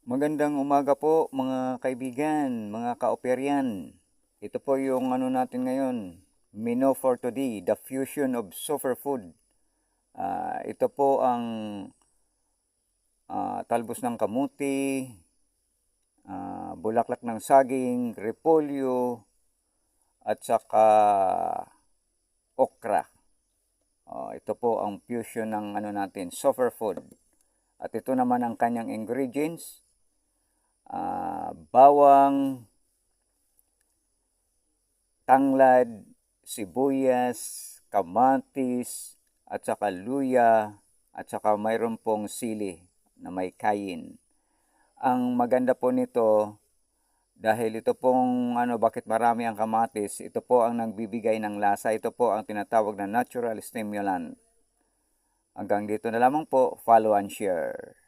Magandang umaga po mga kaibigan, mga kaoperyan. Ito po yung ano natin ngayon, menu for today, the fusion of superfood. Ito po ang talbos ng kamuti, bulaklak ng saging, repolyo, at saka okra. Ito po ang fusion ng ano natin, superfood. At ito naman ang kanyang ingredients. Bawang, tanglad, sibuyas, kamatis, at saka luya, at saka mayroon pong sili na may kayin. Ang maganda po nito, dahil ito pong bakit marami ang kamatis, ito po ang nagbibigay ng lasa. Ito po ang tinatawag na natural stimulant. Hanggang dito na lamang po, follow and share.